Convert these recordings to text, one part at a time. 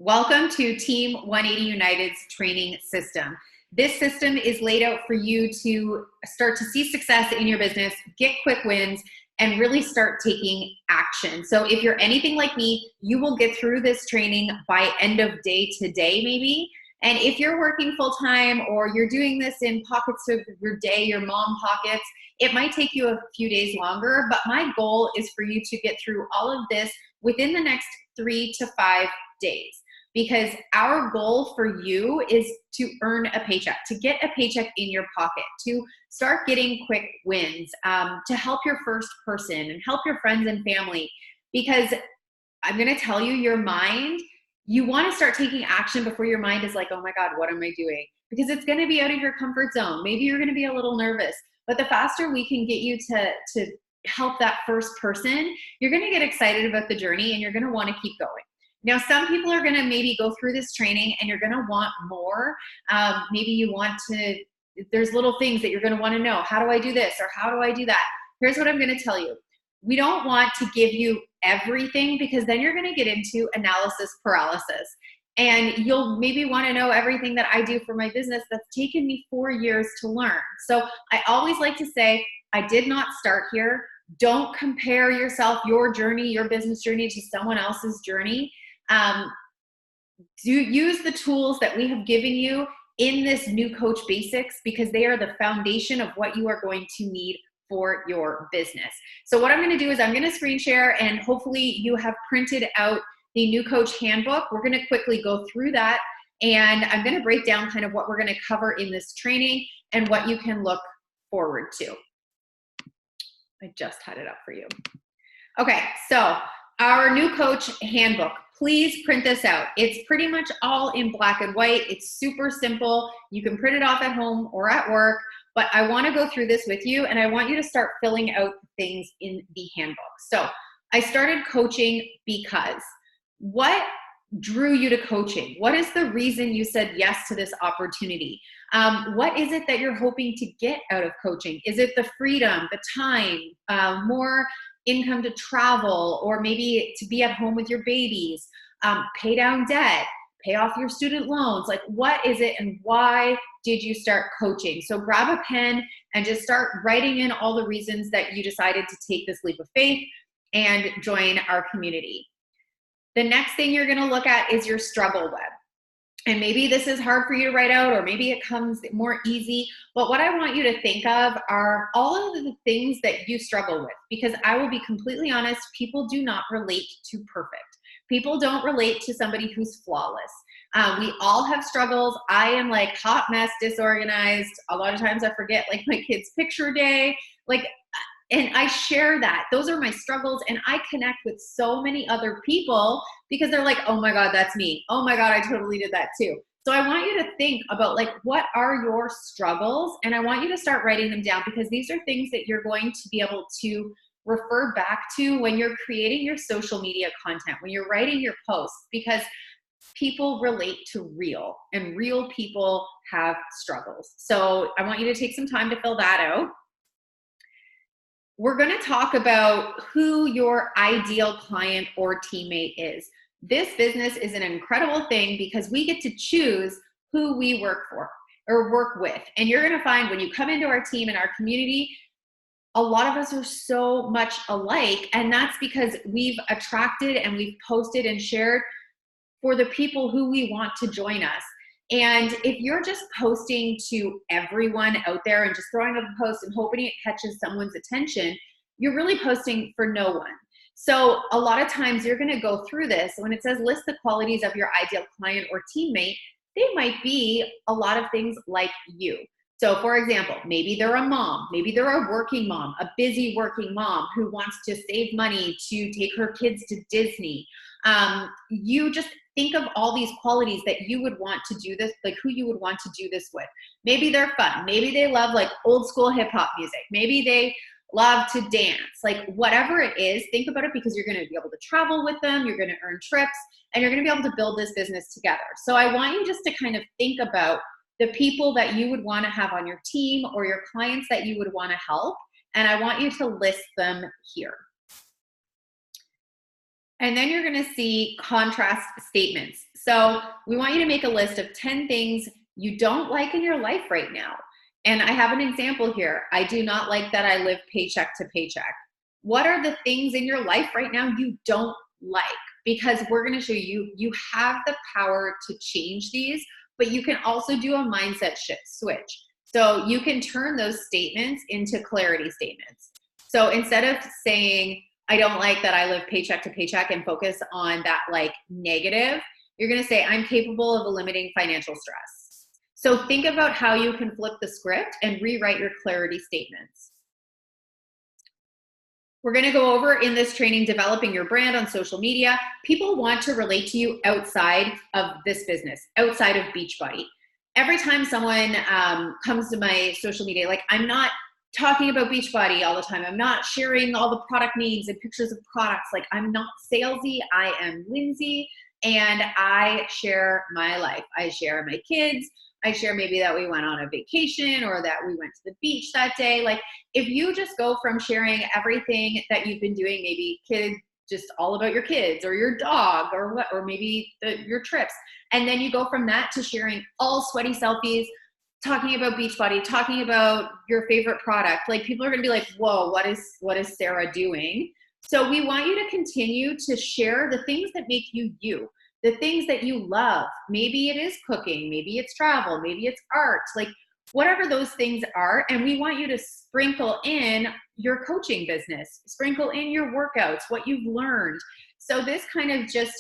Welcome to Team 180 United's training system. This system is laid out for you to start to see success in your business, get quick wins, and really start taking action. So if you're anything like me, you will get through this training by end of day today, maybe. And if you're working full-time or you're doing this in pockets of your day, your mom pockets, it might take you a few days longer, but my goal is for you to get through all of this within the next 3 to 5 days. Because our goal for you is to earn a paycheck, to get a paycheck in your pocket, to start getting quick wins, to help your first person and help your friends and family. Because I'm gonna tell you, your mind, you wanna start taking action before your mind is like, oh my God, what am I doing? Because it's gonna be out of your comfort zone. Maybe you're gonna be a little nervous, but the faster we can get you to help that first person, you're gonna get excited about the journey and you're gonna wanna keep going. Now, some people are gonna maybe go through this training and you're gonna want more. Maybe you want to, there's little things that you're gonna wanna know. How do I do this or how do I do that? Here's what I'm gonna tell you. We don't want to give you everything because then you're gonna get into analysis paralysis. And you'll maybe wanna know everything that I do for my business that's taken me 4 years to learn. So I always like to say, I did not start here. Don't compare yourself, your journey, your business journey to someone else's journey. Do use the tools that we have given you in this new Coach Basics because they are the foundation of what you are going to need for your business. So what I'm going to do is I'm going to screen share and hopefully you have printed out the new Coach Handbook. We're going to quickly go through that and I'm going to break down kind of what we're going to cover in this training and what you can look forward to. I just had it up for you. Okay, so our new Coach Handbook. Please print this out. It's pretty much all in black and white. It's super simple. You can print it off at home or at work, but I want to go through this with you and I want you to start filling out things in the handbook. So I started coaching because what drew you to coaching? What is the reason you said yes to this opportunity? What is it that you're hoping to get out of coaching? Is it the freedom, the time, more income to travel, or maybe to be at home with your babies, pay down debt, pay off your student loans? Like, what is it and why did you start coaching? So grab a pen and just start writing in all the reasons that you decided to take this leap of faith and join our community. The next thing you're gonna look at is your struggle web. And maybe this is hard for you to write out, or maybe it comes more easy. But what I want you to think of are all of the things that you struggle with, because I will be completely honest, people do not relate to perfect. People don't relate to somebody who's flawless. We all have struggles. I am like hot mess, disorganized. A lot of times I forget like my kid's picture day. And I share that. Those are my struggles. And I connect with so many other people because they're like, oh my God, that's me. Oh my God, I totally did that too. So I want you to think about like, what are your struggles? And I want you to start writing them down because these are things that you're going to be able to refer back to when you're creating your social media content, when you're writing your posts, because people relate to real and real people have struggles. So I want you to take some time to fill that out. We're going to talk about who your ideal client or teammate is. This business is an incredible thing because we get to choose who we work for or work with. And you're going to find when you come into our team and our community, a lot of us are so much alike. And that's because we've attracted and we've posted and shared for the people who we want to join us. And if you're just posting to everyone out there and just throwing up a post and hoping it catches someone's attention, you're really posting for no one. So a lot of times you're gonna go through this. When it says list the qualities of your ideal client or teammate, they might be a lot of things like you. So for example, maybe they're a mom, maybe they're a working mom, a busy working mom who wants to save money to take her kids to Disney. You just think of all these qualities that you would want to do this, like who you would want to do this with. Maybe they're fun. Maybe they love like old school hip hop music. Maybe they love to dance. Like whatever it is, think about it because you're going to be able to travel with them. You're going to earn trips and you're going to be able to build this business together. So I want you just to kind of think about the people that you would want to have on your team or your clients that you would want to help. And I want you to list them here. And then you're going to see contrast statements. So we want you to make a list of 10 things you don't like in your life right now. And I have an example here. I do not like that I live paycheck to paycheck. What are the things in your life right now you don't like? Because we're going to show you, you have the power to change these, but you can also do a mindset switch. So you can turn those statements into clarity statements. So instead of saying, I don't like that I live paycheck to paycheck and focus on that like negative, you're going to say, I'm capable of eliminating financial stress. So think about how you can flip the script and rewrite your clarity statements. We're going to go over in this training, developing your brand on social media. People want to relate to you outside of this business, outside of Beachbody. Every time someone comes to my social media, like I'm not talking about Beachbody all the time. I'm not sharing all the product names and pictures of products. Like I'm not salesy. I am Lindsay, and I share my life. I share my kids. I share maybe that we went on a vacation or that we went to the beach that day. Like if you just go from sharing everything that you've been doing, maybe kids, just all about your kids or your dog or what, or maybe your trips. And then you go from that to sharing all sweaty selfies, talking about Beachbody, talking about your favorite product. Like people are going to be like, whoa, what is Sarah doing? So we want you to continue to share the things that make you you. The things that you love. Maybe it is cooking, maybe it's travel, maybe it's art, like whatever those things are. And we want you to sprinkle in your coaching business, sprinkle in your workouts, what you've learned. So this kind of just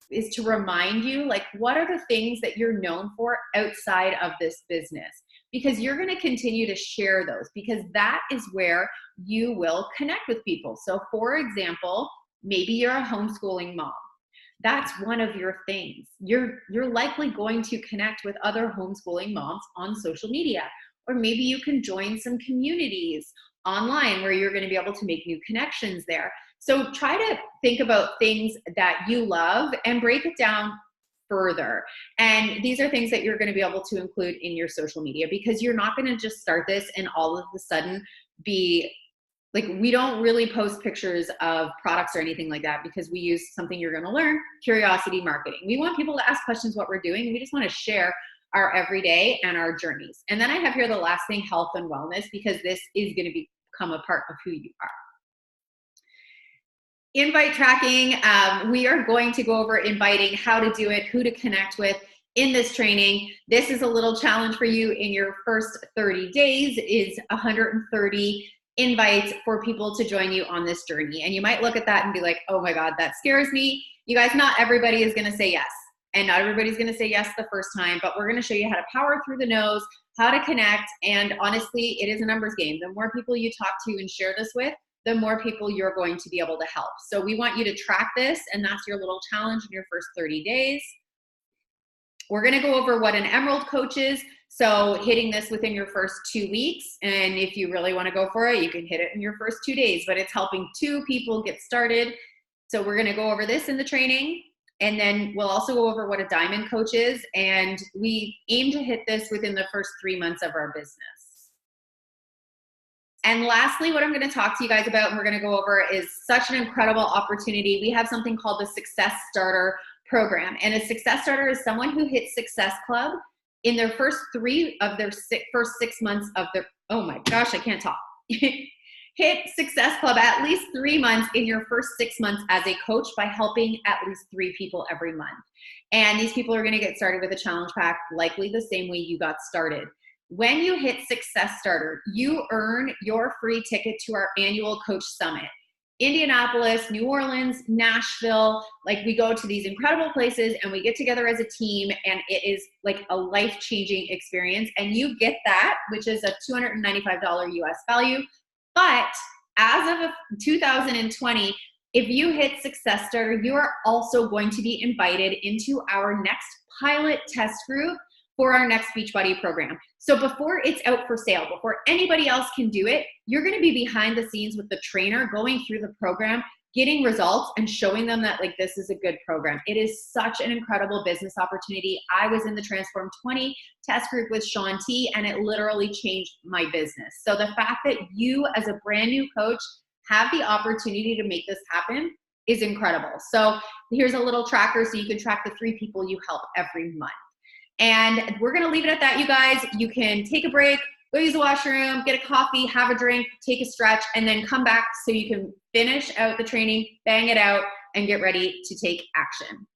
is to remind you, like, what are the things that you're known for outside of this business? Because you're going to continue to share those, because that is where you will connect with people. So for example, maybe you're a homeschooling mom. That's one of your things. You're likely going to connect with other homeschooling moms on social media, or maybe you can join some communities online where you're going to be able to make new connections there. So try to think about things that you love and break it down further. And these are things that you're going to be able to include in your social media, because you're not going to just start this and all of a sudden be like, we don't really post pictures of products or anything like that, because we use something you're going to learn, curiosity marketing. We want people to ask questions what we're doing. And we just want to share our everyday and our journeys. And then I have here the last thing, health and wellness, because this is going to become a part of who you are. Invite tracking. We are going to go over inviting, how to do it, who to connect with in this training. This is a little challenge for you in your first 30 days is 130 invites for people to join you on this journey. And you might look at that and be like, oh my God, that scares me. You guys, not everybody is going to say yes. And not everybody's going to say yes the first time, but we're going to show you how to power through the no's, how to connect. And honestly, it is a numbers game. The more people you talk to and share this with, the more people you're going to be able to help. So we want you to track this, and that's your little challenge in your first 30 days. We're going to go over what an Emerald coach is. So hitting this within your first 2 weeks. And if you really want to go for it, you can hit it in your first 2 days, but it's helping 2 people get started. So we're going to go over this in the training. And then we'll also go over what a diamond coach is. And we aim to hit this within the first 3 months of our business. And lastly, what I'm going to talk to you guys about, and we're going to go over, is such an incredible opportunity. We have something called the Success Starter program. And a Success Starter is someone who hits Success Club in their first 3 of their first 6 months of their, oh my gosh, I can't talk. Hit Success Club at least 3 months in your first 6 months as a coach by helping at least 3 people every month. And these people are going to get started with a challenge pack, likely the same way you got started. When you hit Success Starter, you earn your free ticket to our annual Coach Summit. Indianapolis, New Orleans, Nashville, like we go to these incredible places and we get together as a team, and it is like a life-changing experience. And you get that, which is a $295 US value. But as of 2020, if you hit Success Starter, you are also going to be invited into our next pilot test group for our next Beachbody program. So before it's out for sale, before anybody else can do it, you're going to be behind the scenes with the trainer, going through the program, getting results, and showing them that like this is a good program. It is such an incredible business opportunity. I was in the Transform 20 test group with Sean T, and it literally changed my business. So the fact that you as a brand new coach have the opportunity to make this happen is incredible. So here's a little tracker so you can track the 3 people you help every month. And we're gonna leave it at that, you guys. You can take a break, go use the washroom, get a coffee, have a drink, take a stretch, and then come back so you can finish out the training, bang it out, and get ready to take action.